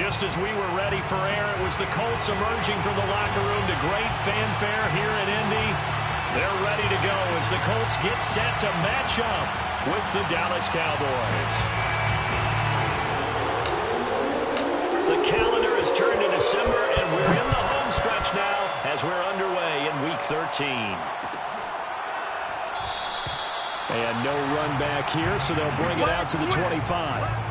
just as we were ready for air, it was the Colts emerging from the locker room to great fanfare here in Indy. They're ready to go as the Colts get set to match up with the Dallas Cowboys. The calendar has turned to December, and we're in the home stretch now as we're underway in Week 13. And no run back here, so they'll bring it out to the 25.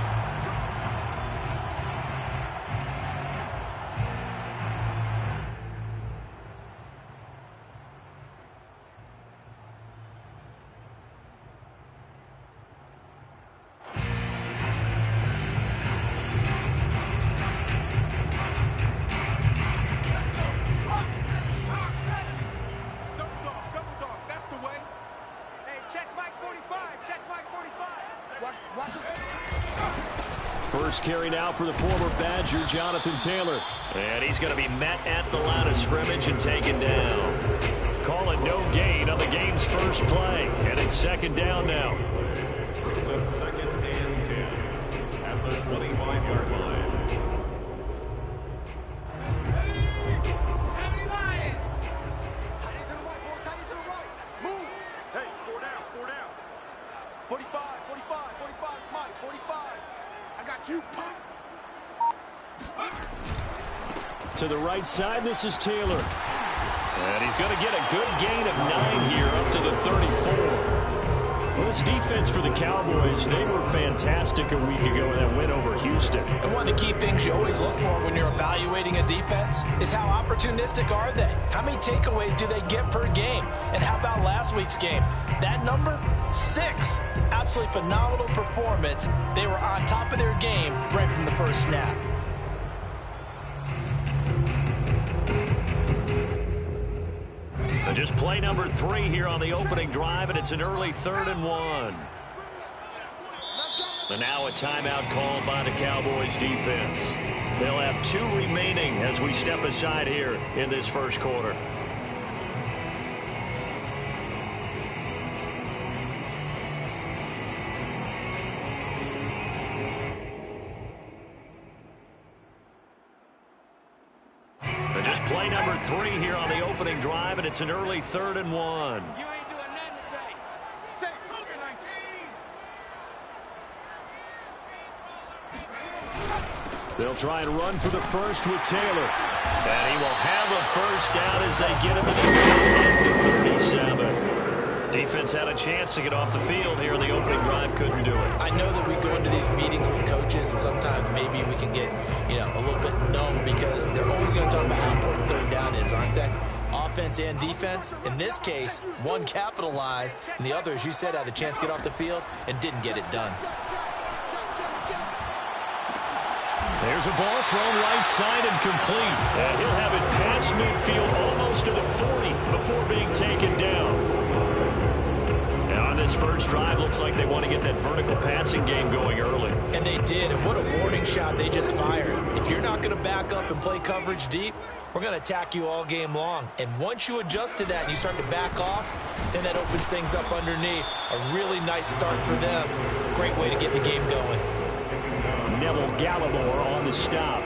First carry now for the former Badger, Jonathan Taylor. And he's going to be met at the line of scrimmage and taken down. Call it no gain on the game's first play. And it's second down now. So second and 10 at the 25-yard line. To the right side, this is Taylor. And he's going to get a good gain of 9 here up to the 34. Well, this defense for the Cowboys, they were fantastic a week ago in that win over Houston. And one of the key things you always look for when you're evaluating a defense is how opportunistic are they? How many takeaways do they get per game? And how about last week's game? That number, 6. Absolutely phenomenal performance. They were on top of their game right from the first snap. Just play number 3 here on the opening drive, and it's an early 3rd and 1. And now a timeout called by the Cowboys defense. They'll have 2 remaining as we step aside here in this first quarter. Just play number 3 here on the opening drive, and it's an early 3rd and 1. You ain't doing nothing today. Say, they'll try and run for the first with Taylor. And he will have a first down as they get him at the 37. Defense had a chance to get off the field here in the opening drive, couldn't do it. I know that we go into these meetings with coaches, and sometimes maybe we can get, a little bit numb because they're always going to talk about how important third down is, aren't they? Offense and defense. In this case, one capitalized, and the other, as you said, had a chance to get off the field and didn't get it done. There's a ball thrown right side and complete. And he'll have it past midfield almost to the 40 before being taken down. And on this first drive, looks like they want to get that vertical passing game going early. And they did, and what a warning shot they just fired. If you're not going to back up and play coverage deep, we're going to attack you all game long. And once you adjust to that and you start to back off, then that opens things up underneath. A really nice start for them. Great way to get the game going. Neville Gallimore on the stop.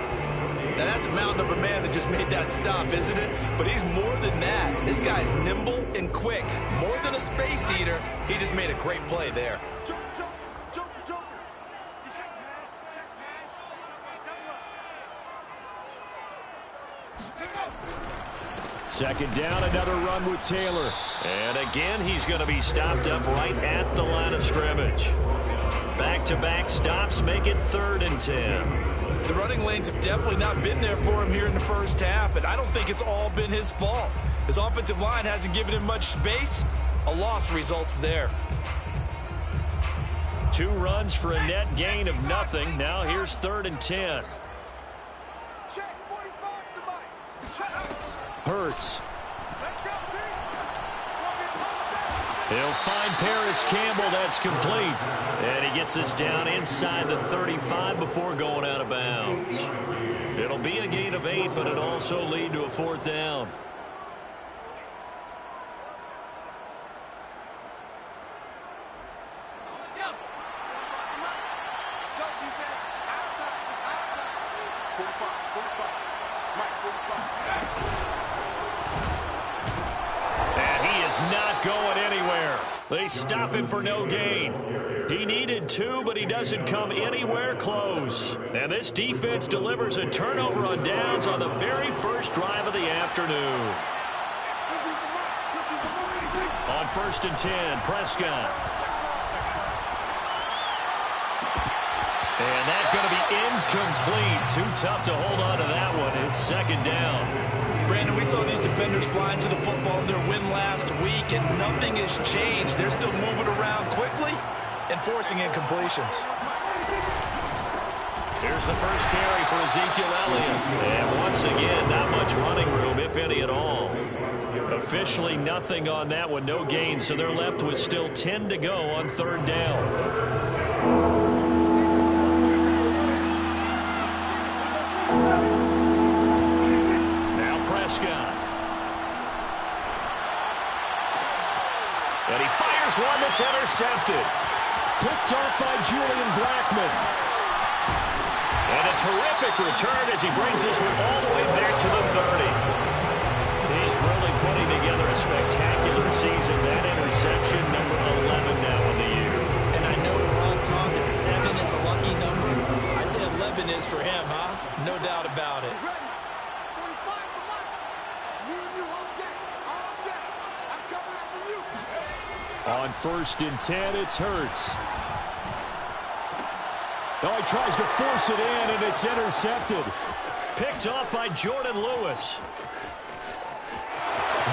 Now that's a mountain of a man that just made that stop, isn't it? But he's more than that. This guy's nimble and quick. More than a space eater, he just made a great play there. Second down, another run with Taylor. And again, he's going to be stopped up right at the line of scrimmage. Back-to-back stops make it 3rd and 10. The running lanes have definitely not been there for him here in the first half, and I don't think it's all been his fault. His offensive line hasn't given him much space. A loss results there. 2 runs for a net gain of nothing. Now here's 3rd and 10. Hurts. He'll find Paris Campbell. That's complete. And he gets this down inside the 35 before going out of bounds. It'll be a gain of 8, but it'll also lead to a 4th down. And he is not going anywhere. They stop him for no gain. He needed 2, but he doesn't come anywhere close. And this defense delivers a turnover on downs on the very first drive of the afternoon. On 1st and 10, Prescott. And that's going to be incomplete. Too tough to hold on to that one. It's 2nd down. Brandon, we saw these defenders flying to the football in their win last week, and nothing has changed. They're still moving around quickly and forcing incompletions. Here's the first carry for Ezekiel Elliott. And once again, not much running room, if any at all. Officially nothing on that one, no gain, so they're left with still 10 to go on 3rd down. Now Prescott. And he fires one that's intercepted. Picked off by Julian Blackmon. And a terrific return as he brings this one all the way back to the 30. He's really putting together a spectacular season. That interception, number 11 now in the year. And I know we're all taught that 7 is a lucky number. I'd say 11 is for him, huh? No doubt about it. On 1st and 10, it's Hurts. Oh, he tries to force it in, and it's intercepted. Picked off by Jordan Lewis.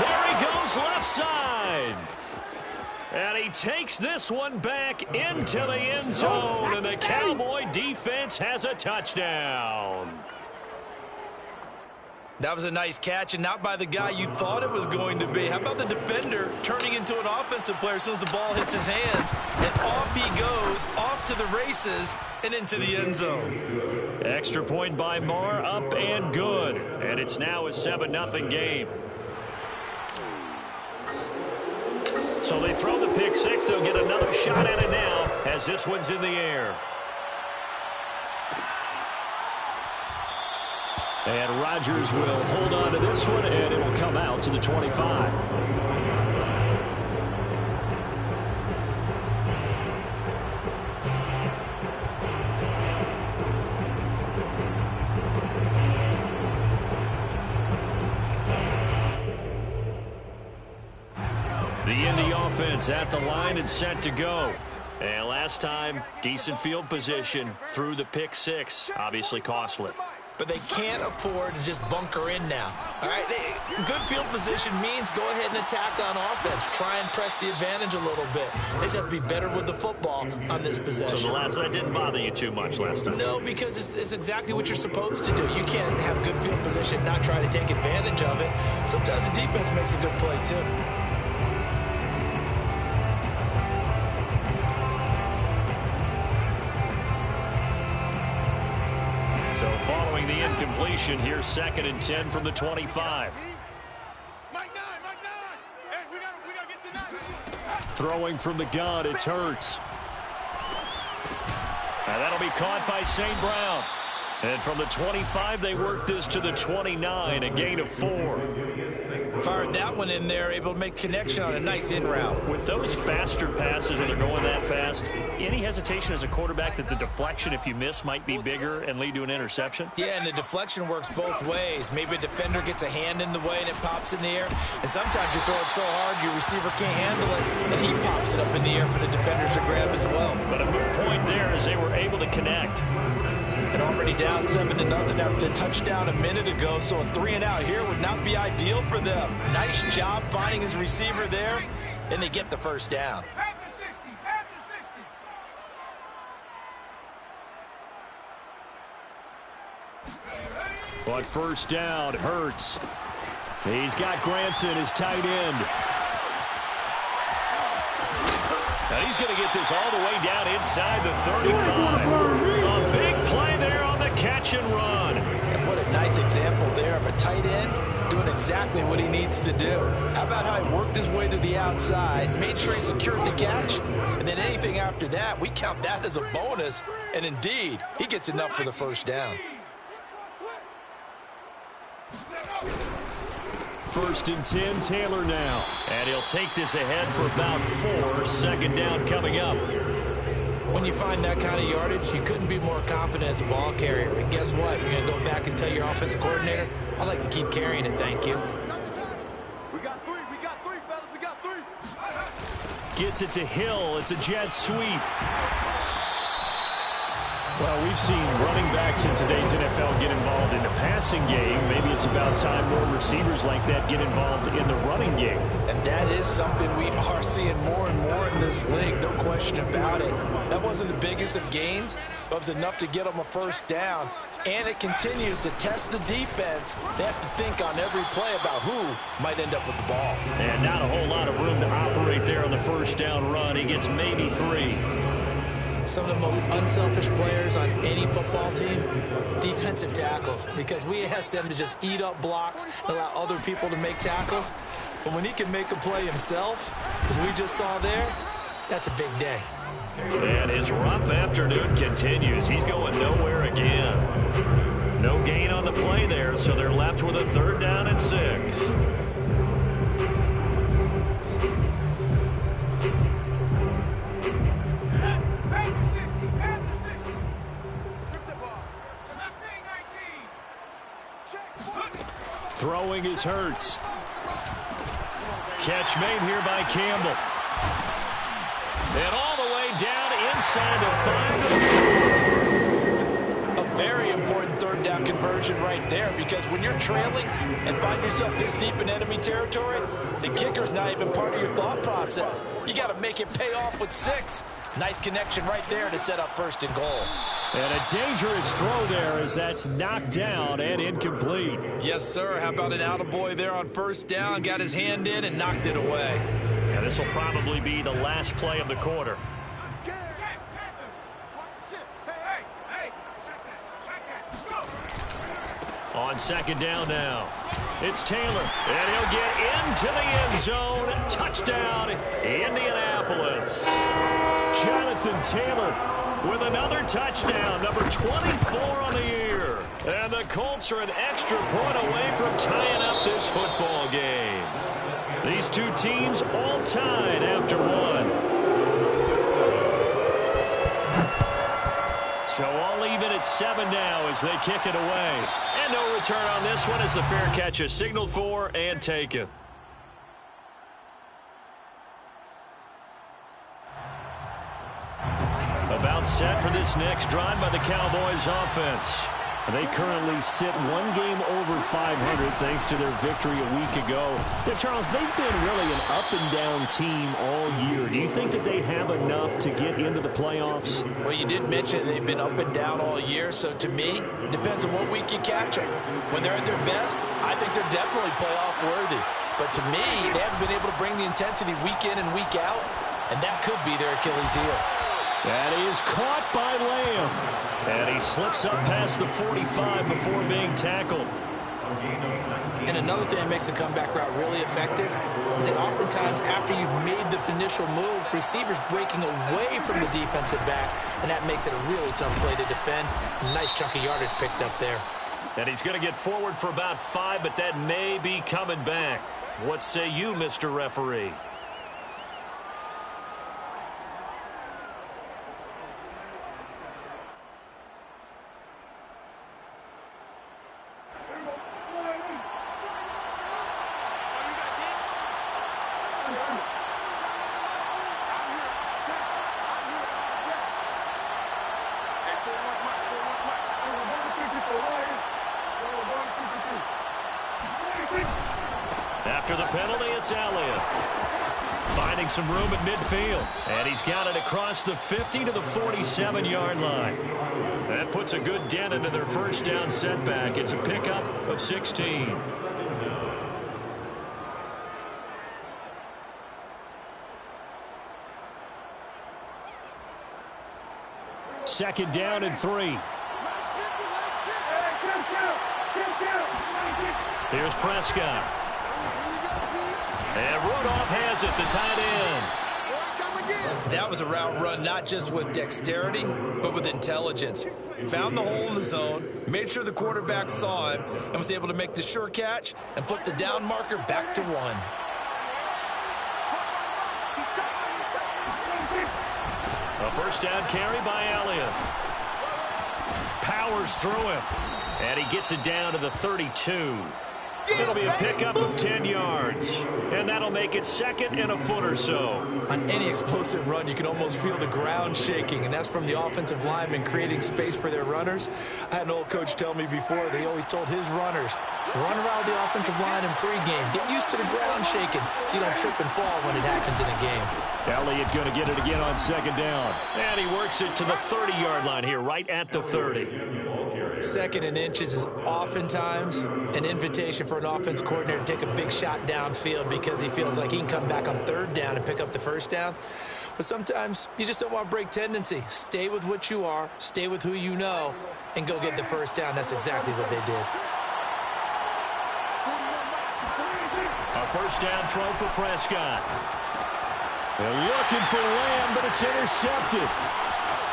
There he goes left side. And he takes this one back into the end zone, and the Cowboy defense has a touchdown. That was a nice catch, and not by the guy you thought it was going to be. How about the defender turning into an offensive player as soon as the ball hits his hands? And off he goes, off to the races, and into the end zone. Extra point by Moore, up and good. And it's now a 7-0 game. So they throw the pick 6. They'll get another shot at it now as this one's in the air. And Rodgers will hold on to this one, and it will come out to the 25. The Indy offense at the line and set to go. And last time, decent field position through the pick 6. Obviously costly. But they can't afford to just bunker in now. All right, good field position means go ahead and attack on offense. Try and press the advantage a little bit. They just have to be better with the football on this possession. So that didn't bother you too much last time? No, because it's exactly what you're supposed to do. You can't have good field position, not try to take advantage of it. Sometimes the defense makes a good play, too. So following the incompletion, here's 2nd and 10 from the 25. Throwing from the gun, it's Hurts. And that'll be caught by St. Brown. And from the 25, they work this to the 29, a gain of 4. Fired that one in there, able to make connection on a nice in route. With those faster passes and they're going that fast, any hesitation as a quarterback that the deflection, if you miss, might be bigger and lead to an interception? Yeah, and the deflection works both ways. Maybe a defender gets a hand in the way and it pops in the air. And sometimes you throw it so hard your receiver can't handle it, and he pops it up in the air for the defenders to grab as well. But a moot point there as they were able to connect. And already down 7-0 after the touchdown a minute ago, so a 3-and-out here would not be ideal for them. Nice job finding his receiver there, and they get the first down. But first down, Hurts. He's got Granson, his tight end. And he's going to get this all the way down inside the 35. A big play there on the catch and run. And what a nice example there of a tight end doing exactly what he needs to do. How about how he worked his way to the outside, made sure he secured the catch, and then anything after that, we count that as a bonus. And indeed, he gets enough for the first down. First and 10, Taylor now. And he'll take this ahead for about 4. Second down coming up. When you find that kind of yardage, you couldn't be more confident as a ball carrier. And guess what? You're going to go back and tell your offensive coordinator, I'd like to keep carrying it, thank you. We got three, fellas, we got 3. Gets it to Hill. It's a jet sweep. Well, we've seen running backs in today's NFL get involved in the passing game. Maybe it's about time more receivers like that get involved in the running game. And that is something we are seeing more and more in this league, no question about it. That wasn't the biggest of gains, but it was enough to get them a first down. And it continues to test the defense. They have to think on every play about who might end up with the ball. And not a whole lot of room to operate there on the first down run. He gets maybe 3. Some of the most unselfish players on any football team, defensive tackles, because we ask them to just eat up blocks and allow other people to make tackles. But when he can make a play himself, as we just saw there, that's a big day. And his rough afternoon continues. He's going nowhere again. No gain on the play there, so they're left with a 3rd down and 6. Throwing is Hurts. Catch made here by Campbell. And all the way down inside the 5. A very important 3rd down conversion right there, because when you're trailing and find yourself this deep in enemy territory, the kicker's not even part of your thought process. You got to make it pay off with 6. Nice connection right there to set up 1st and goal. And a dangerous throw there as that's knocked down and incomplete. Yes, sir. How about an attaboy there on 1st down? Got his hand in and knocked it away. And this will probably be the last play of the quarter. On 2nd down now, it's Taylor, and he'll get into the end zone. Touchdown, Indianapolis. Jonathan Taylor with another touchdown, number 24 on the year. And the Colts are an extra point away from tying up this football game. These two teams all tied after 1. So all even at 7 now as they kick it away. And no return on this one as the fair catch is signaled for and taken. About set for this next drive by the Cowboys offense. They currently sit 1 game over 500 thanks to their victory a week ago. Now, Charles, they've been really an up-and-down team all year. Do you think that they have enough to get into the playoffs? Well, you did mention they've been up and down all year, so to me, it depends on what week you catch them. When they're at their best, I think they're definitely playoff-worthy. But to me, they haven't been able to bring the intensity week in and week out, and that could be their Achilles heel. That is caught by Lamb. And he slips up past the 45 before being tackled. And another thing that makes a comeback route really effective is that oftentimes after you've made the initial move, receivers breaking away from the defensive back, and that makes it a really tough play to defend. Nice chunk of yardage picked up there. And he's going to get forward for about 5, but that may be coming back. What say you, Mr. Referee? After the penalty, it's Elliott. Finding some room at midfield. And he's got it across the 50 to the 47-yard line. That puts a good dent into their first down setback. It's a pickup of 16. Second down and 3. Here's Prescott. And Rudolph has it, the tight end. That was a route run not just with dexterity, but with intelligence. Found the hole in the zone, made sure the quarterback saw him, and was able to make the sure catch and flip the down marker back to 1. A first down carry by Elliott. Powers through him. And he gets it down to the 32. It'll be a pickup of 10 yards. And that'll make it second and a foot or so. On any explosive run, you can almost feel the ground shaking, and that's from the offensive linemen creating space for their runners. I had an old coach tell me before, they always told his runners, run around the offensive line in pregame. Get used to the ground shaking so you don't trip and fall when it happens in a game. Elliott going to get it again on second down. And he works it to the 30-yard line here, right at the 30. Second and inches is oftentimes an invitation for an offense coordinator to take a big shot downfield because he feels like he can come back on third down and pick up the first down. But sometimes you just don't want to break tendency. Stay with what you are, stay with who you know, and go get the first down. That's exactly what they did. A first down throw for Prescott. They're looking for Lamb, but it's intercepted.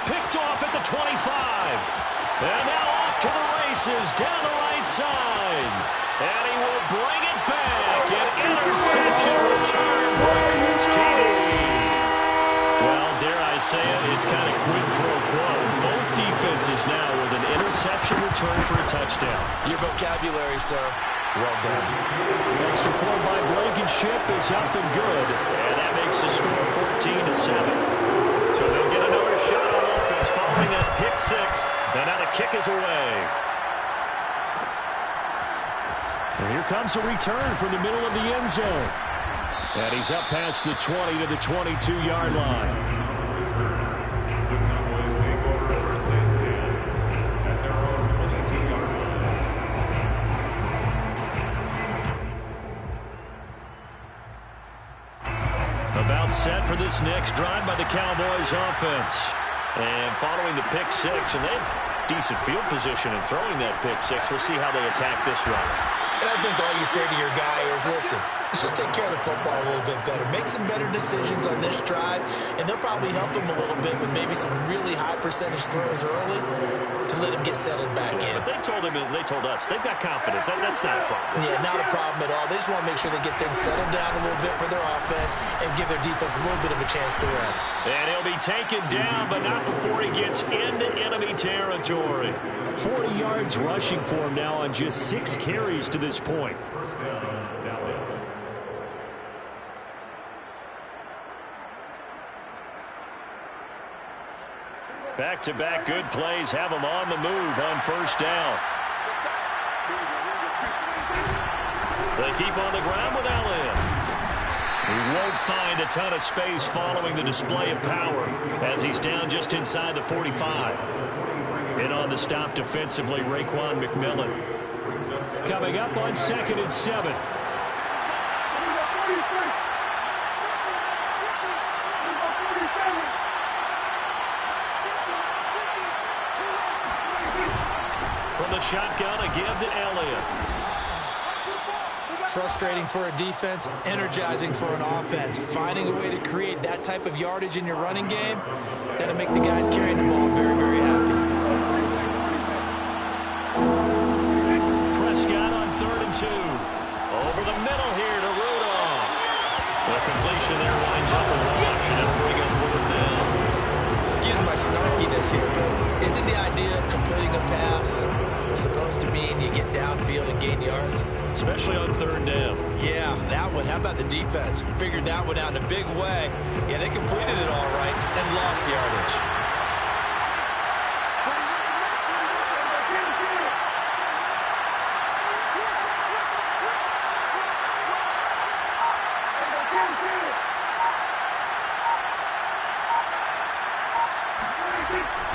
Picked off at the 25. And now off to the races down the right side. And he will bring it back. An interception return for a Colts TD. Well, dare I say it, it's kind of quid pro quo. Both defenses now with an interception return for a touchdown. Your vocabulary, sir. Well done. Extra point by Blankenship is up and good. And that makes the score 14-7. So they'll get another shot on offense following that pick six. And now the kick is away. And here comes a return from the middle of the end zone. And he's up past the 20 to the 22-yard line. The Cowboys take over first and 10 at their own 22-yard line. About set for this next drive by the Cowboys offense. And following the pick six, and they have decent field position in throwing that pick six. We'll see how they attack this run. And I think all you say to your guy is, listen, let's just take care of the football a little bit better. Make some better decisions on this drive, and they'll probably help him a little bit with maybe some really high percentage throws early to let him get settled back in. But they told him, and they told us, they've got confidence. That's not a problem. Yeah, not a problem at all. They just want to make sure they get things settled down a little bit for their offense and give their defense a little bit of a chance to rest. And he'll be taken down, but not before he gets into enemy territory. 40 yards rushing for him now on just 6 carries to this point. First down, Dallas. Back-to-back good plays have him on the move on first down. They keep on the ground with Elliott. He won't find a ton of space following the display of power as he's down just inside the 45. And on the stop defensively, Raekwon McMillan. Coming up on 2nd and 7. From the shotgun, a give to Elliott. Frustrating for a defense, energizing for an offense. Finding a way to create that type of yardage in your running game, that'll make the guys carrying the ball very, very happy. Prescott on 3rd and 2. Over the middle here to Rudolph. The completion there winds up a rush, and it'll bring up 4th down. Excuse my snarkiness here, but isn't the idea of completing a pass supposed to mean you get downfield and gain yards? Especially on 3rd down. Yeah, that one. How about the defense? Figured that one out in a big way. Yeah, they completed it all right and lost yardage.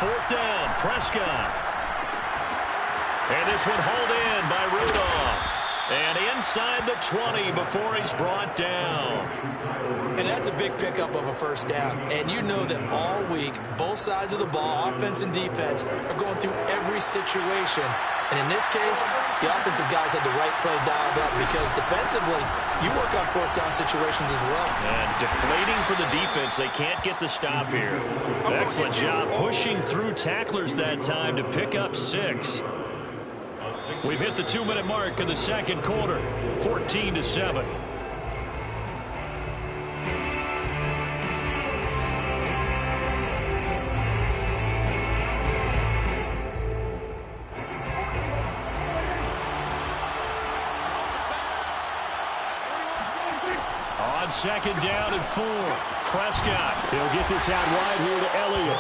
Fourth down, Prescott. And this one hauled in by Rudolph. And inside the 20 before he's brought down. And that's a big pickup of a first down. And you know that all week, both sides of the ball, offense and defense, are going through every situation. And in this case, the offensive guys had the right play dialed up because defensively, you work on fourth down situations as well. And deflating for the defense. They can't get the stop here. Excellent job pushing through tacklers that time to pick up 6. We've hit the 2-minute mark in the second quarter, 14-7. On second down and 4, Prescott. He'll get this out wide here to Elliott.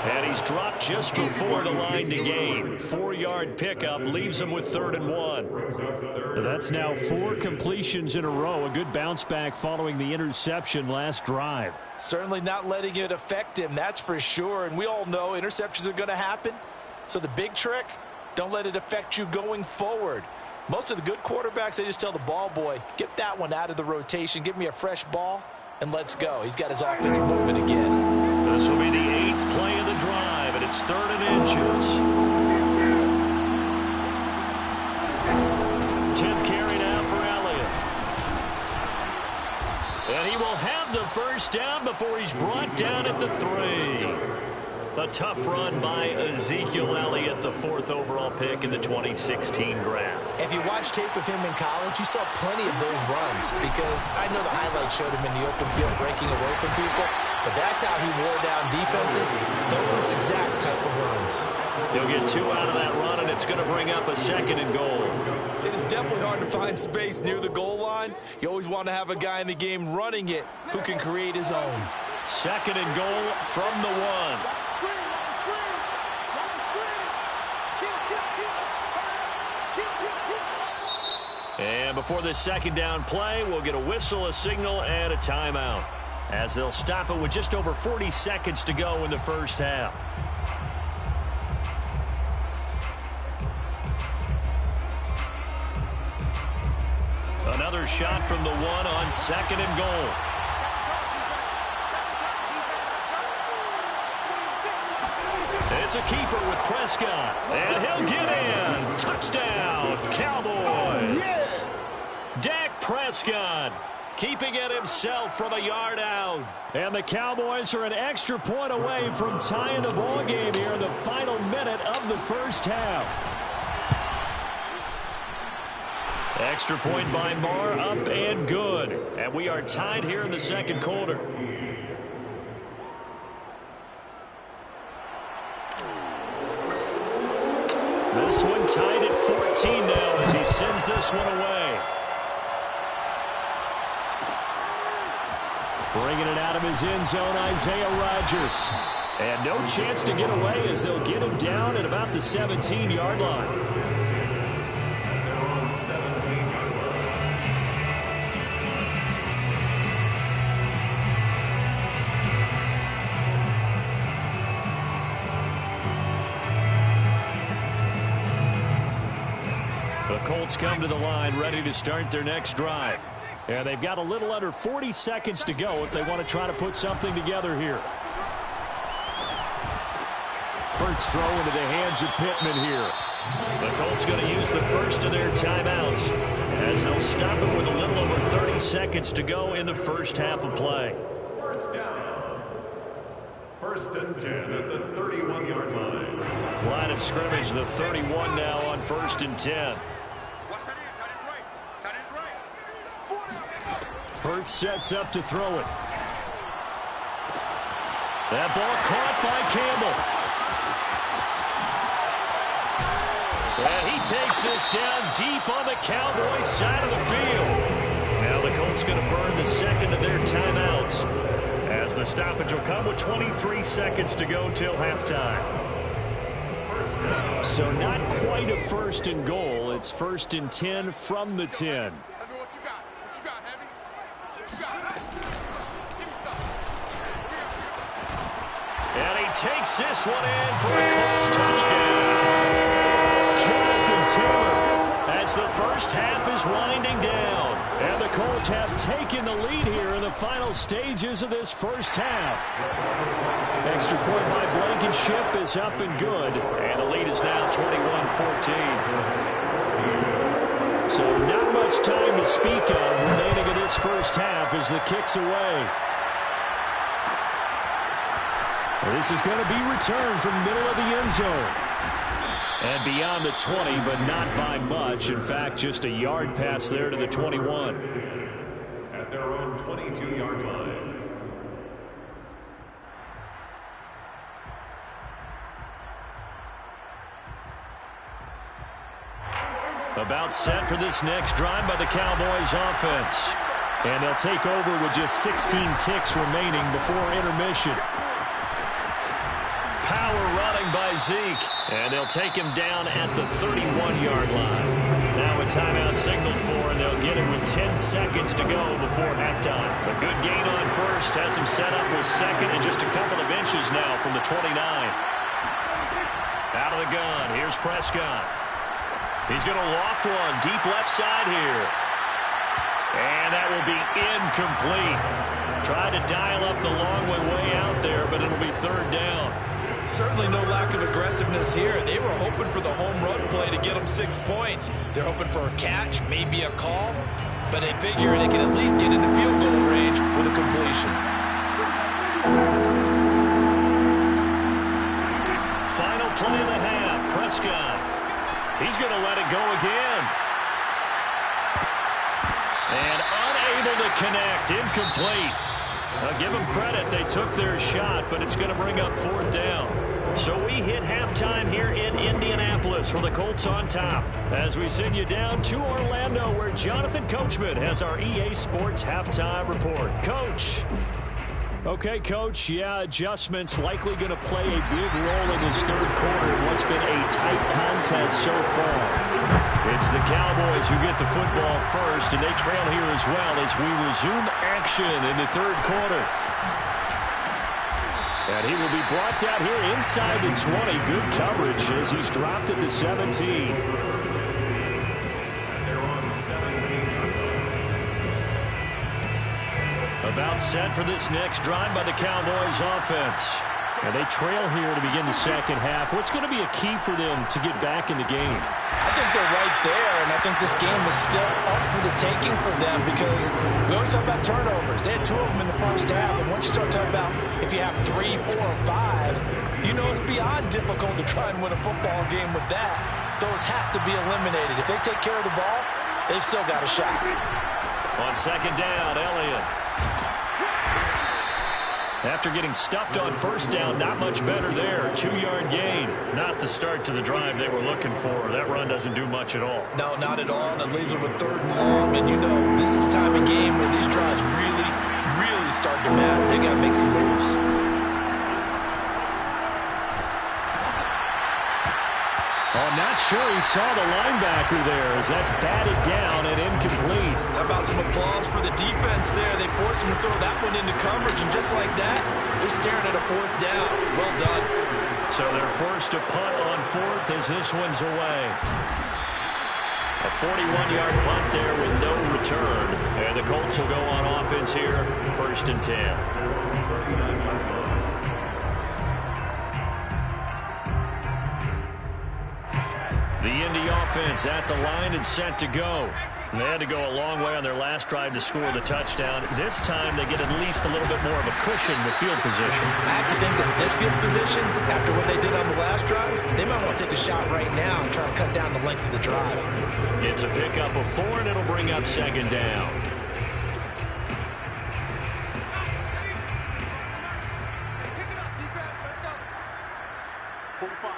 And he's dropped just before the line to gain. 4-yard pickup leaves him with 3rd and 1. That's now 4 completions in a row. A good bounce back following the interception last drive. Certainly not letting it affect him, that's for sure. And we all know interceptions are going to happen. So the big trick, don't let it affect you going forward. Most of the good quarterbacks, they just tell the ball boy, get that one out of the rotation, give me a fresh ball, and let's go. He's got his offense moving again. This will be the 8th play of the drive, and it's 3rd and inches. 10th carry now for Elliott. And he will have the first down before he's brought down at the 3. A tough run by Ezekiel Elliott, the 4th overall pick in the 2016 draft. If you watch tape of him in college, you saw plenty of those runs because I know the highlights showed him in the open field breaking away from people, but that's how he wore down defenses, those exact type of runs. He'll get 2 out of that run, and it's going to bring up a 2nd and goal. It is definitely hard to find space near the goal line. You always want to have a guy in the game running it who can create his own. 2nd and goal from the 1. And before this second down play, we'll get a whistle, a signal, and a timeout, as they'll stop it with just over 40 seconds to go in the first half. Another shot from the 1 on 2nd and goal. It's a keeper with Prescott, and he'll get in. Touchdown, Cowboys. Dak Prescott keeping it himself from a yard out. And the Cowboys are an extra point away from tying the ball game here in the final minute of the first half. Extra point by Marr, up and good. And we are tied here in the second quarter. This one tied at 14 now as he sends this one away. Bringing it out of his end zone, Isaiah Rodgers. And no chance to get away as they'll get him down at about the 17-yard line. And they're on 17-yard line. The Colts come to the line ready to start their next drive. And they've got a little under 40 seconds to go if they want to try to put something together here. Hurts throw into the hands of Pittman here. The Colts going to use the first of their timeouts as they'll stop it with a little over 30 seconds to go in the first half of play. First down. 1st and 10 at the 31-yard line. Line of scrimmage, the 31 now on 1st and 10. Hurts sets up to throw it. That ball caught by Campbell. And he takes this down deep on the Cowboys side of the field. Now the Colts going to burn the 2nd of their timeouts as the stoppage will come with 23 seconds to go till halftime. So not quite a 1st and goal. It's 1st and 10 from the 10. What you got? What you got, Heavy? What you got? Give me something. And he takes this one in for a Colts touchdown. Jonathan Taylor as the first half is winding down. And the Colts have taken the lead here in the final stages of this first half. Extra point by Blankenship is up and good. And the lead is now 21-14. So not much time to speak of remaining in this first half as the kick's away. This is going to be returned from the middle of the end zone. And beyond the 20, but not by much. In fact, just a yard pass there to the 21. At their own 22-yard line. About set for this next drive by the Cowboys offense. And they'll take over with just 16 ticks remaining before intermission. Power running by Zeke. And they'll take him down at the 31-yard line. Now a timeout signaled for, and they'll get him with 10 seconds to go before halftime. A good gain on first has him set up with second and just a couple of inches now from the 29. Out of the gun, here's Prescott. He's going to loft one deep left side here. And that will be incomplete. Tried to dial up the long way out there, but it'll be third down. Certainly no lack of aggressiveness here. They were hoping for the home run play to get them 6 points. They're hoping for a catch, maybe a call, but they figure they can at least get into field goal range with a completion. Final play of the half, Prescott. He's going to let it go again. And unable to connect, incomplete. I'll give them credit. They took their shot, but it's going to bring up fourth down. So we hit halftime here in Indianapolis for the Colts on top. As we send you down to Orlando, where Jonathan Coachman has our EA Sports halftime report. Coach. Okay, Coach, yeah, adjustments likely going to play a big role in this third quarter in what's been a tight contest so far. It's the Cowboys who get the football first, and they trail here as well as we resume action in the third quarter. And he will be brought down here inside the 20. Good coverage as he's dropped at the 17. About set for this next drive by the Cowboys offense. And they trail here to begin the second half. What's going to be a key for them to get back in the game? I think they're right there, and I think this game is still up for the taking for them because we always talk about turnovers. They had 2 of them in the first half, and once you start talking about if you have 3, 4, or 5, you know it's beyond difficult to try and win a football game with that. Those have to be eliminated. If they take care of the ball, they've still got a shot. On second down, Elliott. After getting stuffed on first down, not much better there. 2-yard gain. Not the start to the drive they were looking for. That run doesn't do much at all. No, not at all. And it leaves them with third and long. And you know, this is the time of game where these drives really, really start to matter. They got to make some moves. Oh, not sure he saw the linebacker there as that's batted down and incomplete. How about some applause for the defense there? They forced him to throw that one into coverage, and just like that, they're staring at a fourth down. Well done. So they're forced to punt on fourth as this one's away. A 41-yard punt there with no return. And the Colts will go on offense here, 1st and 10. The Indy offense at the line and set to go. They had to go a long way on their last drive to score the touchdown. This time they get at least a little bit more of a cushion with field position. I have to think that with this field position, after what they did on the last drive, they might want to take a shot right now and try to cut down the length of the drive. It's a pickup of 4, and it'll bring up second down. Pick it up, defense. Let's go. 45.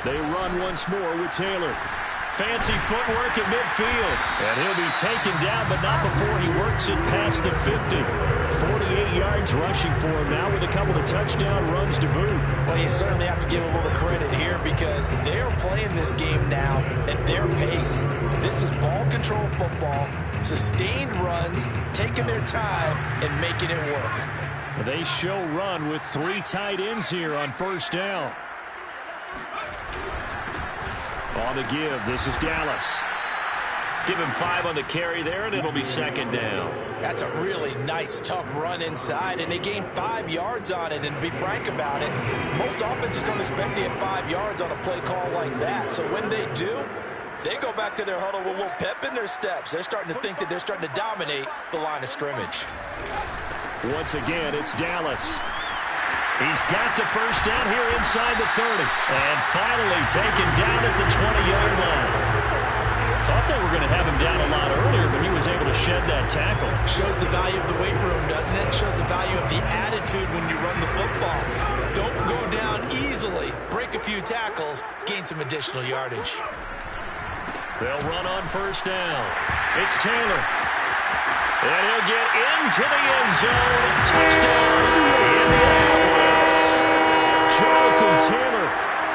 They run once more with Taylor. Fancy footwork at midfield. And he'll be taken down, but not before he works it past the 50. 48 yards rushing for him now with a couple of touchdown runs to boot. Well, you certainly have to give a little credit here because they're playing this game now at their pace. This is ball control football, sustained runs, taking their time and making it work. They show run with 3 tight ends here on first down. On the give, this is Dallas. Give him 5 on the carry there, and it'll be second down. That's a really nice, tough run inside, and they gained 5 yards on it. And to be frank about it, most offenses don't expect to get 5 yards on a play call like that. So when they do, they go back to their huddle with a little pep in their steps. They're starting to think that they're starting to dominate the line of scrimmage. Once again, it's Dallas. He's got the first down here inside the 30. And finally taken down at the 20-yard line. Thought they were going to have him down a lot earlier, but he was able to shed that tackle. Shows the value of the weight room, doesn't it? Shows the value of the attitude when you run the football. Don't go down easily. Break a few tackles. Gain some additional yardage. They'll run on first down. It's Taylor. And he'll get into the end zone. Touchdown, Indianapolis. Jonathan Taylor,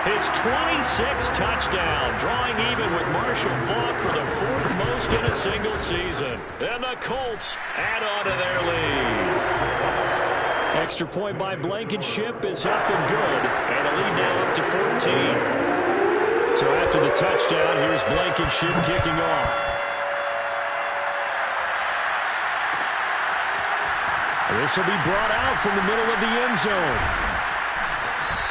his 26th touchdown, drawing even with Marshall Faulk for the 4th most in a single season. And the Colts add on to their lead. Extra point by Blankenship is up and good. And the lead now up to 14. So after the touchdown, here's Blankenship kicking off. This will be brought out from the middle of the end zone.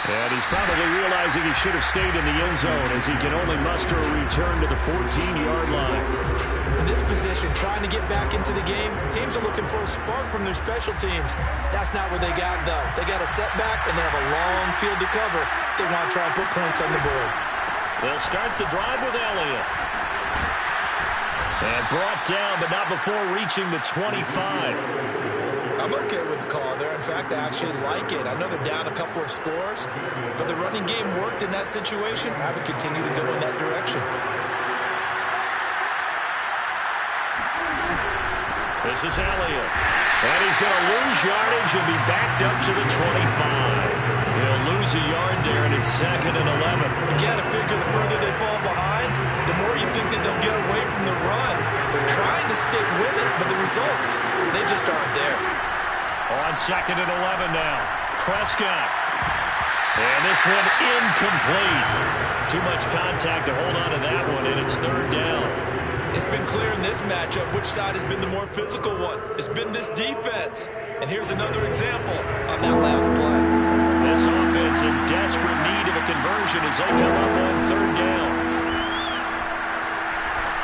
And he's probably realizing he should have stayed in the end zone as he can only muster a return to the 14-yard line. In this position, trying to get back into the game, teams are looking for a spark from their special teams. That's not what they got, though. They got a setback, and they have a long field to cover if they want to try and put points on the board. They'll start the drive with Elliott. And brought down, but not before reaching the 25. I'm okay with the call there. In fact, I actually like it. I know they're down a couple of scores, but the running game worked in that situation. I would continue to go in that direction. This is Elliott. And he's going to lose yardage and be backed up to the 25. He'll lose a yard there, and it's 2nd and 11. You got to figure the further they fall behind, the more you think that they'll get away from the run. They're trying to stick with it, but the results, they just aren't there. On 2nd and 11 now. Prescott. And this one incomplete. Too much contact to hold on to that one, and it's 3rd down. It's been clear in this matchup which side has been the more physical one. It's been this defense. And here's another example on that last play. This offense in desperate need of a conversion as they come up on 3rd down.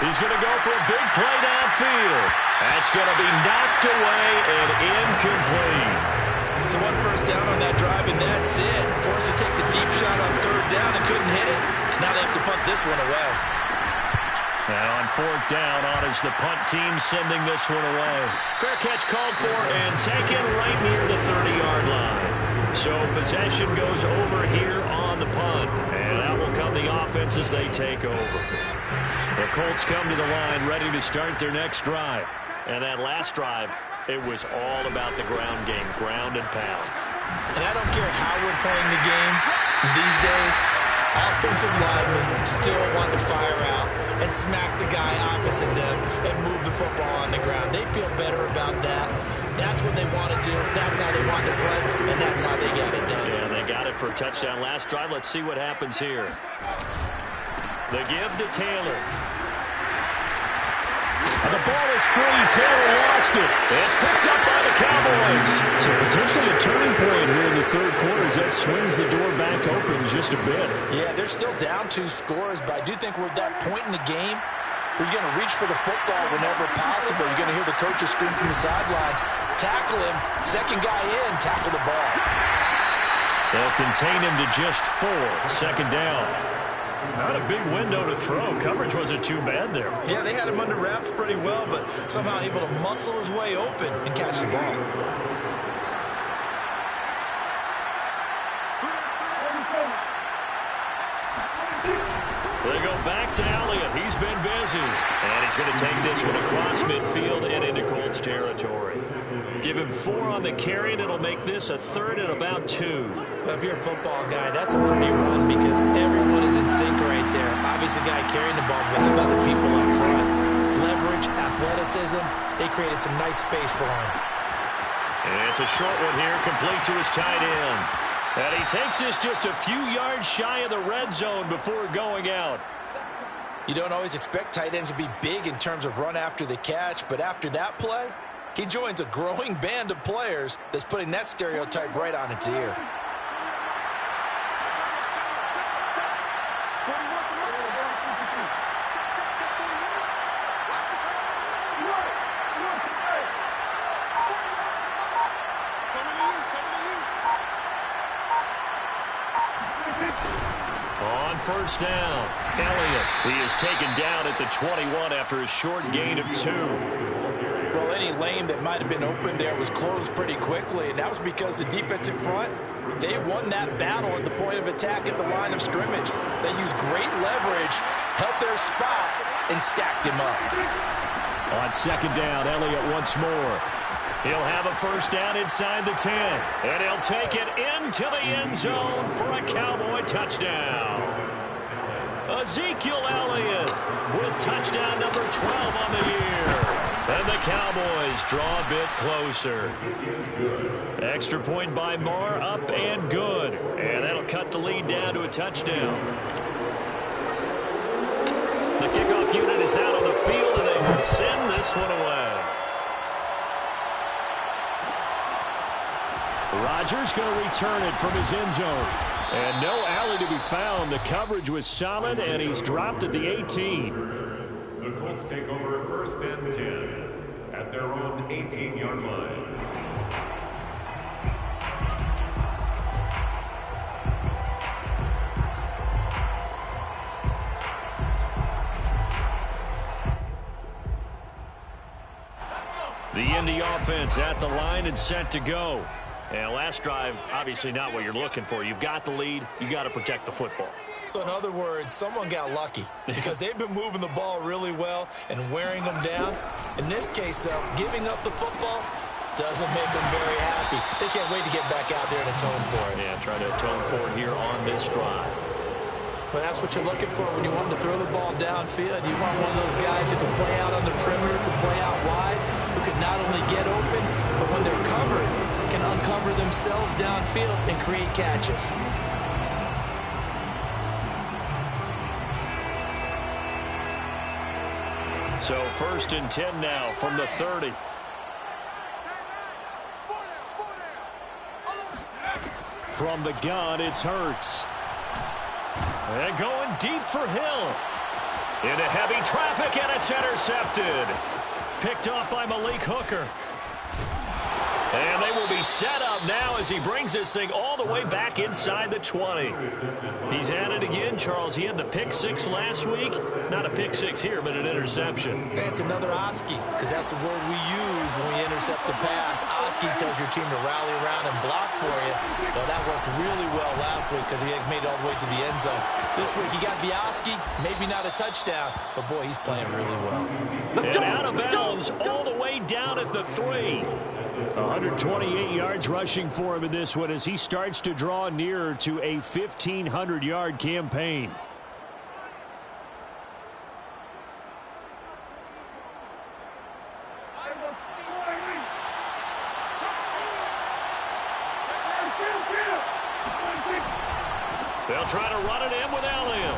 He's going to go for a big play downfield. That's going to be knocked away and incomplete. So 1 first down on that drive, and that's it. Forced to take the deep shot on 3rd down and couldn't hit it. Now they have to punt this one away. Now on 4th down, on is the punt team sending this one away. Fair catch called for and taken right near the 30-yard line. So possession goes over here on the punt. And out will come the offense as they take over. The Colts come to the line ready to start their next drive. And that last drive, it was all about the ground game, ground and pound. And I don't care how we're playing the game these days, offensive linemen still want to fire out and smack the guy opposite them and move the football on the ground. They feel better about that. That's what they want to do. That's how they want to play, and that's how they got it done. Yeah, they got it for a touchdown last drive. Let's see what happens here. The give to Taylor. And the ball is free. Taylor lost it. It's picked up by the Cowboys. So potentially a turning point here in the 3rd quarter as that swings the door back open just a bit. Yeah, they're still down 2 scores, but I do think we're at that point in the game where you're going to reach for the football whenever possible. You're going to hear the coaches scream from the sidelines, tackle him, 2nd guy in, tackle the ball. They'll contain him to just 4. 2nd down. Not a big window to throw. Coverage wasn't too bad there. Yeah, they had him under wraps pretty well, but somehow able to muscle his way open and catch the ball. They go back to Elliott. He's been busy. And he's going to take this one across midfield and into Colts territory. Give him 4 on the carry, and it'll make this a 3rd and about 2. Well, if you're a football guy, that's a pretty run because everyone is in sync right there. Obviously, the guy carrying the ball, but how about the people up front? Leverage, athleticism, they created some nice space for him. And it's a short one here, complete to his tight end. And he takes this just a few yards shy of the red zone before going out. You don't always expect tight ends to be big in terms of run after the catch, but after that play, he joins a growing band of players that's putting that stereotype right on its ear. On first down, Elliott. He is taken down at the 21 after a short gain of 2. Well, any lane that might have been open there was closed pretty quickly, and that was because the defensive front, they won that battle at the point of attack at the line of scrimmage. They used great leverage, helped their spot, and stacked him up. On second down, Elliott once more. He'll have a first down inside the 10, and he'll take it into the end zone for a Cowboy touchdown. Ezekiel Elliott with touchdown number 12 on the year. And the Cowboys draw a bit closer. Extra point by Moore, up and good. And that'll cut the lead down to a touchdown. The kickoff unit is out on the field, and they will send this one away. Rodgers going to return it from his end zone. And no alley to be found. The coverage was solid, and he's dropped at the 18. The Colts take over first and 10 at their own 18-yard line. The Indy offense at the line and set to go. And last drive, obviously not what you're looking for. You've got the lead. You got to protect the football. So in other words, someone got lucky because they've been moving the ball really well and wearing them down. In this case, though, giving up the football doesn't make them very happy. They can't wait to get back out there and atone for it. Yeah, trying to atone for it here on this drive. But that's what you're looking for when you want to throw the ball downfield. You want one of those guys who can play out on the perimeter, can play out wide, who can not only get open, but when they're covered, can uncover themselves downfield and create catches. So first and 10 now from the 30. From the gun, it's Hurts. And going deep for Hill. Into heavy traffic, and it's intercepted. Picked off by Malik Hooker. And they will be set up now as he brings this thing all the way back inside the 20. He's at it again, Charles. He had the pick six last week. Not a pick six here, but an interception. It's another Oski, because that's the word we use when we intercept the pass. Oski tells your team to rally around and block for you. Well, that worked really well last week because he made it all the way to the end zone. This week he got the Oski, maybe not a touchdown, but boy, he's playing really well. And out of bounds all the way down at the 3. 128 yards rushing for him in this one as he starts to draw nearer to a 1,500-yard campaign. They'll try to run it in with Elliott.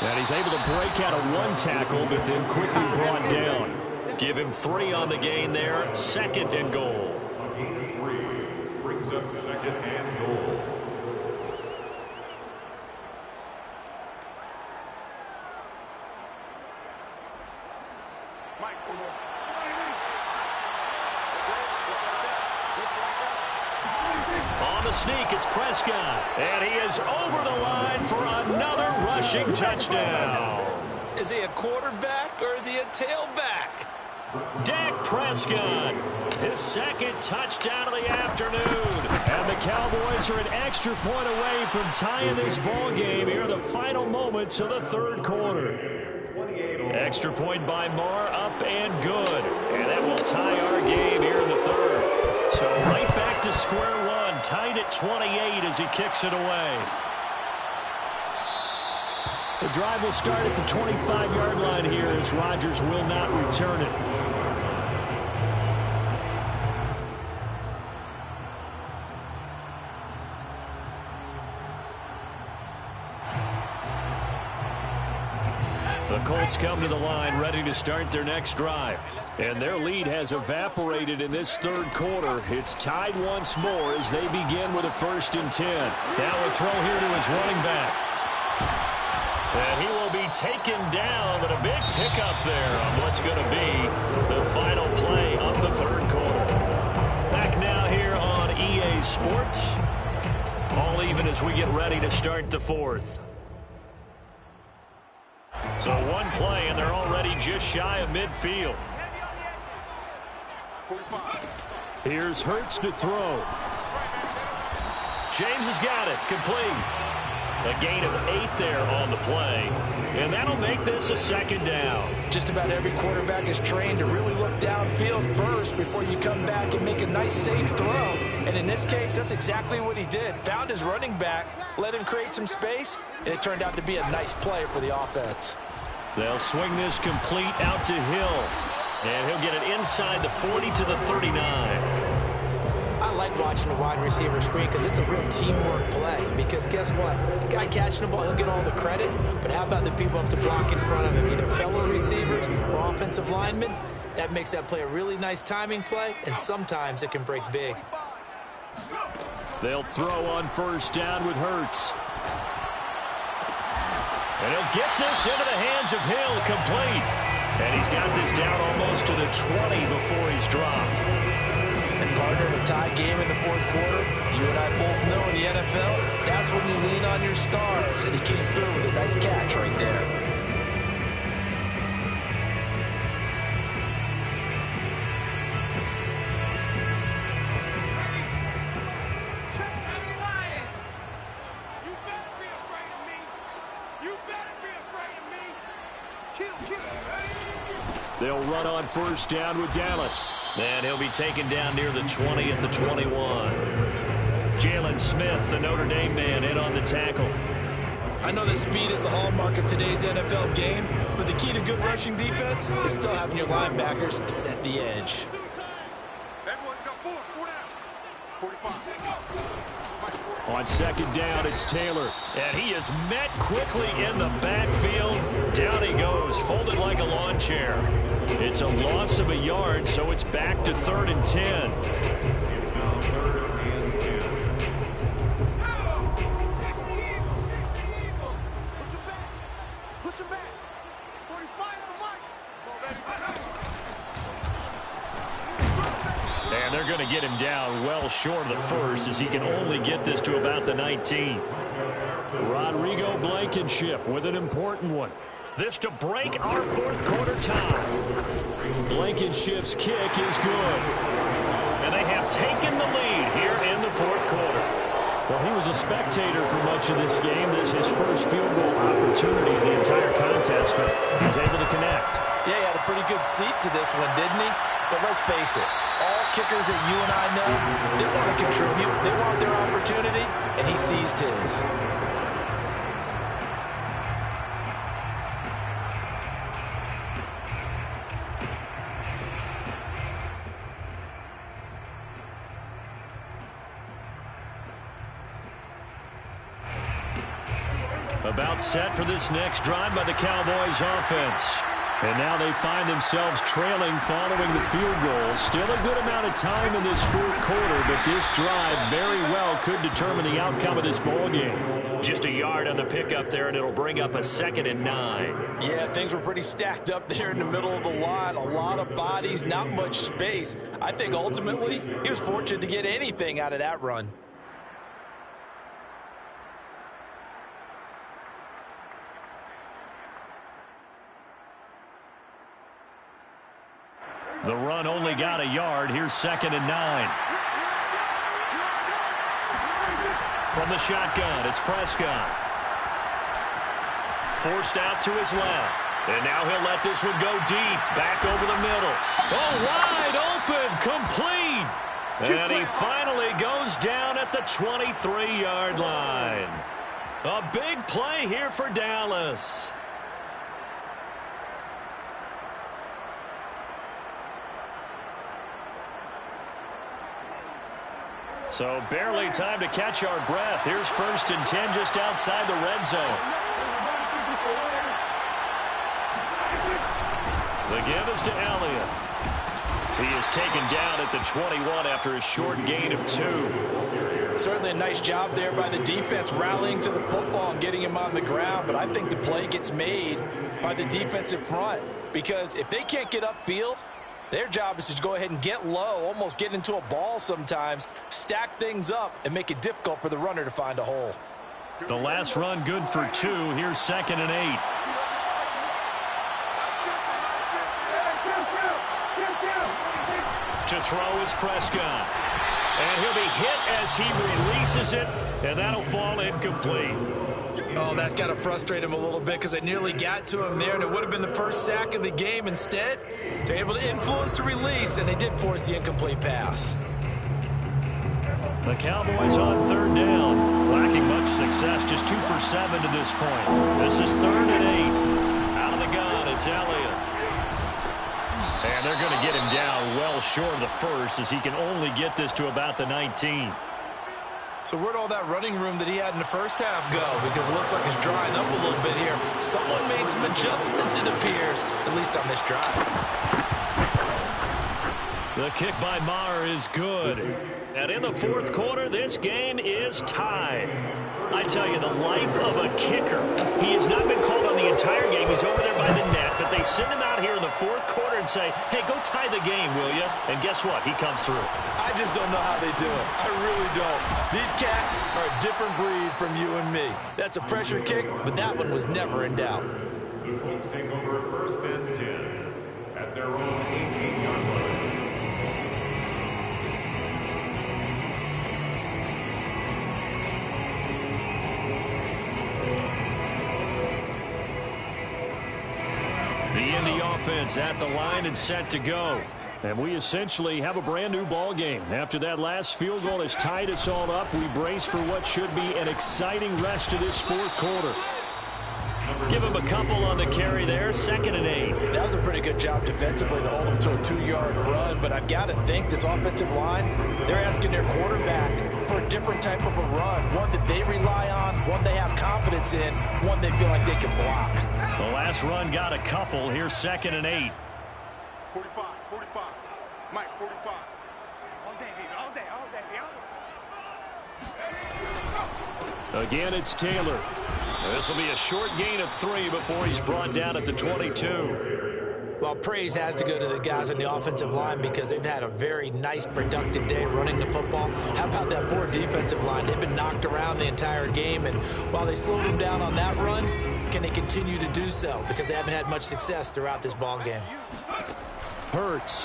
And he's able to break out of one tackle, but then quickly brought down. Give him 3 on the gain there. Second and goal. A gain of 3 brings up second and goal. On the sneak, it's Prescott. And he is over the line for another rushing touchdown. Is he a quarterback or is he a tailback? Dak Prescott, his second touchdown of the afternoon. And the Cowboys are an extra point away from tying this ball game here in the final moments of the third quarter. Extra point by Marr, up and good. And that will tie our game here in the third. So right back to square one, tied at 28 as he kicks it away. The drive will start at the 25-yard line here as Rodgers will not return it. The Colts come to the line ready to start their next drive. And their lead has evaporated in this third quarter. It's tied once more as they begin with a 1st and 10. Now a throw here to his running back. And he will be taken down, but a big pickup there on what's going to be the final play of the third quarter. Back now here on EA Sports. All even as we get ready to start the fourth. So one play, and they're already just shy of midfield. Here's Hurts to throw. James has got it. Complete. A gain of 8 there on the play. And that'll make this a 2nd down. Just about every quarterback is trained to really look downfield first before you come back and make a nice, safe throw. And in this case, that's exactly what he did. Found his running back, let him create some space, and it turned out to be a nice play for the offense. They'll swing this complete out to Hill. And he'll get it inside the 40 to the 39. I like watching the wide receiver screen because it's a real teamwork play. Because guess what? The guy catching the ball, he'll get all the credit. But how about the people up to block in front of him, either fellow receivers or offensive linemen? That makes that play a really nice timing play, and sometimes it can break big. They'll throw on 1st down with Hurts. And he'll get this into the hands of Hill, complete. And he's got this down almost to the 20 before he's dropped. And partner, in a tie game in the fourth quarter, you and I both know in the NFL, that's when you lean on your stars. And he came through with a nice catch right there. They'll run on 1st down with Dallas. And he'll be taken down near the 20 at the 21. Jalen Smith, the Notre Dame man, in on the tackle. I know that speed is the hallmark of today's NFL game, but the key to good rushing defense is still having your linebackers set the edge. On 2nd down, it's Taylor. And he is met quickly in the backfield. Down he goes, folded like a lawn chair. It's a loss of a yard, so it's back to 3rd and 10. It's now 3rd and 10. Push him back. 45 is the mic. And they're going to get him down well short of the 1st as he can only get this to about the 19. Rodrigo Blankenship with an important one. This to break our fourth quarter tie. Blankenship's kick is good. And they have taken the lead here in the fourth quarter. Well, he was a spectator for much of this game. This is his first field goal opportunity in the entire contest, but he's able to connect. Yeah, he had a pretty good seat to this one, didn't he? But let's face it, all kickers that you and I know, they want to contribute. They want their opportunity, and he seized his. About set for this next drive by the Cowboys offense. And now they find themselves trailing following the field goal. Still a good amount of time in this fourth quarter, but this drive very well could determine the outcome of this ballgame. Just a yard on the pickup there, and it'll bring up a 2nd and 9. Yeah, things were pretty stacked up there in the middle of the line. A lot of bodies, not much space. I think ultimately he was fortunate to get anything out of that run. The run only got a yard. Here's 2nd and 9. From the shotgun, it's Prescott. Forced out to his left. And now he'll let this one go deep. Back over the middle. Oh, wide open. Complete. And he finally goes down at the 23-yard line. A big play here for Dallas. So barely time to catch our breath. Here's 1st and 10 just outside the red zone. The give is to Elliott. He is taken down at the 21 after a short gain of 2. Certainly a nice job there by the defense rallying to the football and getting him on the ground, but I think the play gets made by the defensive front because if they can't get upfield, their job is to go ahead and get low, almost get into a ball sometimes, stack things up, and make it difficult for the runner to find a hole. The last run good for 2. Here's 2nd and 8. To throw is Prescott. And he'll be hit as he releases it, and that'll fall incomplete. Oh, that's got to frustrate him a little bit because they nearly got to him there, and it would have been the first sack of the game. Instead, they're able to influence the release, and they did force the incomplete pass. The Cowboys on 3rd down. Lacking much success, just 2 for 7 to this point. This is 3rd and 8. Out of the gun, it's Elliott. And they're going to get him down well short of the first as he can only get this to about the 19. So where'd all that running room that he had in the first half go? Because it looks like it's drying up a little bit here. Someone made some adjustments, it appears, at least on this drive. The kick by Maher is good. And in the 4th quarter, this game is tied. I tell you, the life of a kicker. He has not been called on the entire game. He's over there by the net, but they send him out here in the 4th quarter and say, hey, go tie the game, will you? And guess what? He comes through. I just don't know how they do it. I really don't. These cats are a different breed from you and me. That's a pressure kick, but that one was never in doubt. The Colts take over 1st and 10 at their own 18-yard line. The Indy offense at the line and set to go. And we essentially have a brand new ball game. After that last field goal has tied us all up, we brace for what should be an exciting rest of this 4th quarter. Give him a couple on the carry there, 2nd and 8. That was a pretty good job defensively to hold him to a 2-yard run, but I've got to think this offensive line, they're asking their quarterback for a different type of a run, one that they rely on, one they have confidence in, one they feel like they can block. The last run got a couple. Here's 2nd and 8. 45, 45. Mike, 45. All day, baby, all day, all day, all day. Again, it's Taylor. This will be a short gain of 3 before he's brought down at the 22. Well, praise has to go to the guys on the offensive line because they've had a very nice, productive day running the football. How about that poor defensive line? They've been knocked around the entire game, and while they slowed them down on that run, can they continue to do so? Because they haven't had much success throughout this ball game. Hurts.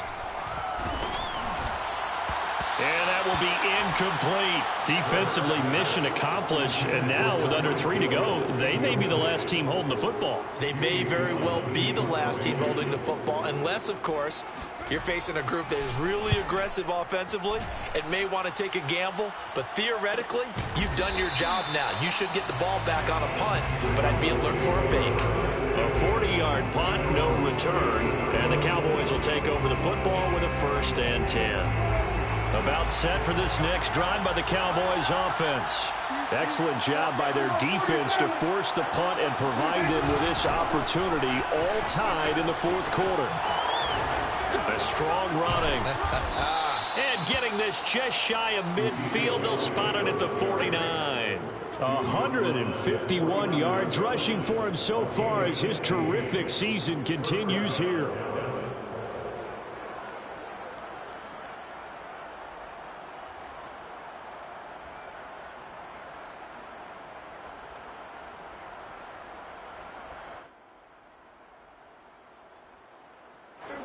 And that will be incomplete. Defensively, mission accomplished. And now, with under 3 to go, they may be the last team holding the football. They may very well be the last team holding the football, unless, of course, you're facing a group that is really aggressive offensively and may want to take a gamble. But theoretically, you've done your job now. You should get the ball back on a punt, but I'd be alert for a fake. A 40-yard punt, no return. And the Cowboys will take over the football with a 1st and 10. About set for this next drive by the Cowboys offense. Excellent job by their defense to force the punt and provide them with this opportunity, all tied in the 4th quarter. A strong running. And getting this just shy of midfield, they'll spot it at the 49. 151 yards rushing for him so far as his terrific season continues here.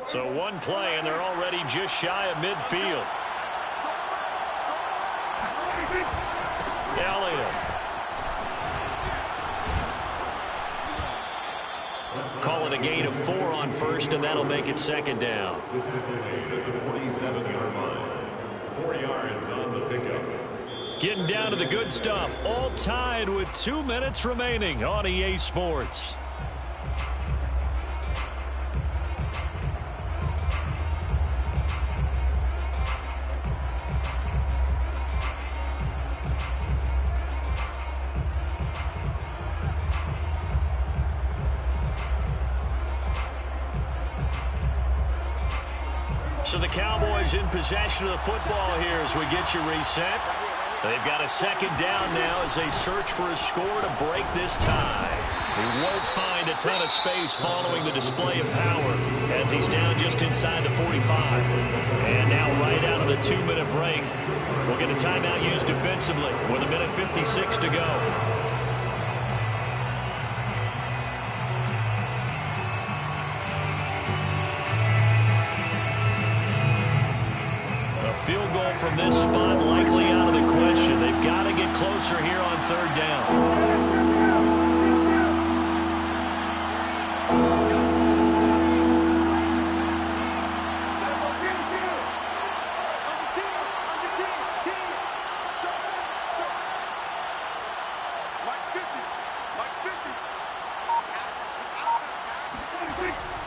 So one play, and they're already just shy of midfield. Elliott. Call it a gain of 4 on 1st, and that'll make it 2nd down. The tackle made at the 47-yard line. 4 yards on the pickup. Getting down to the good stuff. All tied with 2 minutes remaining on EA Sports. So the Cowboys in possession of the football here as we get you reset. They've got a second down now as they search for a score to break this tie. He won't find a ton of space following the display of power as he's down just inside the 45. And now right out of the 2-minute break, we'll get a timeout used defensively with 1:56 to go. Field goal from this spot likely out of the question. They've got to get closer here on third down.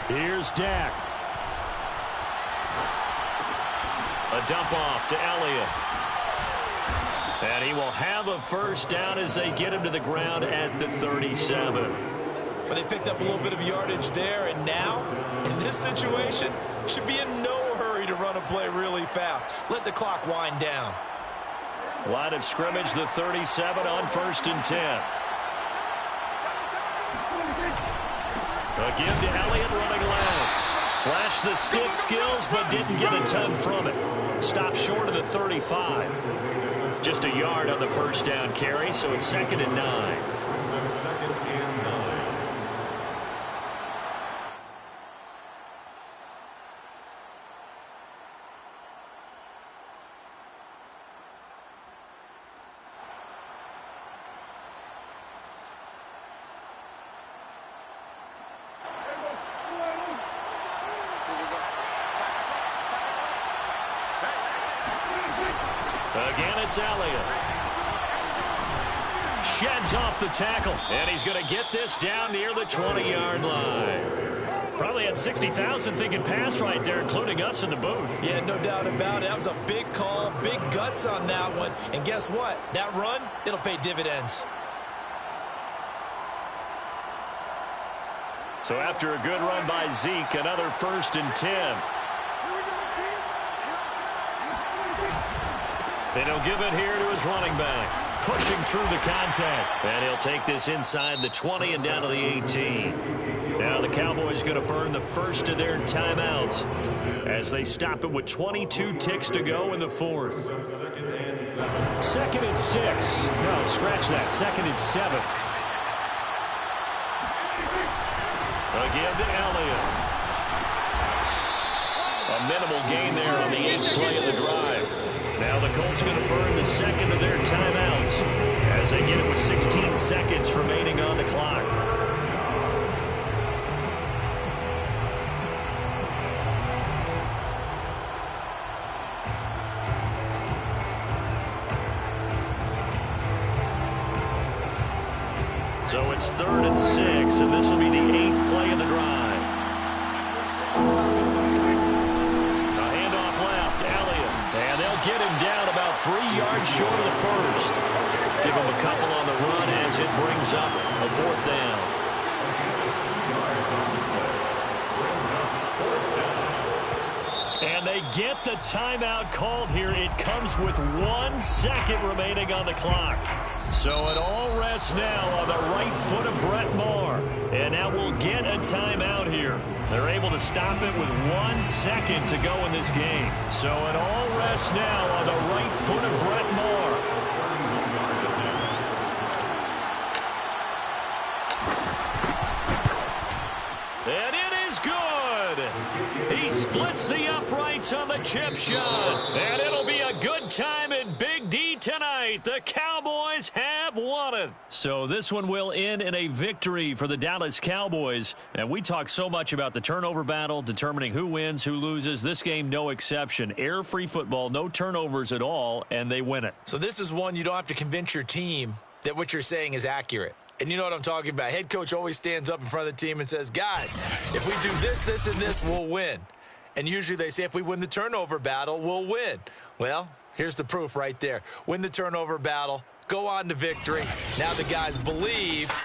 Here's Dak. A dump off to Elliott. And he will have a first down as they get him to the ground at the 37. But they picked up a little bit of yardage there, and now, in this situation, should be in no hurry to run a play really fast. Let the clock wind down. Line of scrimmage, the 37 on 1st and 10. A give to Elliott running left. Flashed the stick skills, but didn't get a ton from it. Stopped short of the 35. Just a yard on the first down carry, so it's 2nd and 9. So 2nd and 9. Again, it's Elliott. Sheds off the tackle, and he's going to get this down near the 20-yard line. Probably had 60,000 thinking pass right there, including us in the booth. Yeah, no doubt about it. That was a big call, big guts on that one. And guess what? That run, it'll pay dividends. So after a good run by Zeke, another 1st and 10. And he'll give it here to his running back. Pushing through the contact. And he'll take this inside the 20 and down to the 18. Now the Cowboys going to burn the first of their timeouts as they stop it with 22 ticks to go in the 4th. 2nd and 6. No, scratch that. 2nd and 7. Again to Elliott. A minimal gain there on the 8th play of the drive. Now the Colts going to burn the 2nd of their timeouts as they get it with 16 seconds remaining on the clock. So it's 3rd and 6, and this will be the 8th play of the drive. And they'll get him down about 3 yards short of the first. Give him a couple on the run as it brings up a 4th down. And they get the timeout called here. It comes with 1 second remaining on the clock. So it all rests now on the right foot of Brett Maher. And now we'll get a timeout here. They're able to stop it with 1 second to go in this game. So it all rests now on the right foot of Brett Maher. And it is good. He splits the uprights on the chip shot. And it'll be a good time in Big D tonight. The Cowboys have won it. So this one will end in a victory for the Dallas Cowboys. And we talk so much about the turnover battle, determining who wins, who loses. This game, no exception. Error-free football, no turnovers at all, and they win it. So this is one you don't have to convince your team that what you're saying is accurate. And you know what I'm talking about. Head coach always stands up in front of the team and says, guys, if we do this, this, and this, we'll win. And usually they say if we win the turnover battle, we'll win. Well, here's the proof right there. Win the turnover battle. Go on to victory. Now the guys believe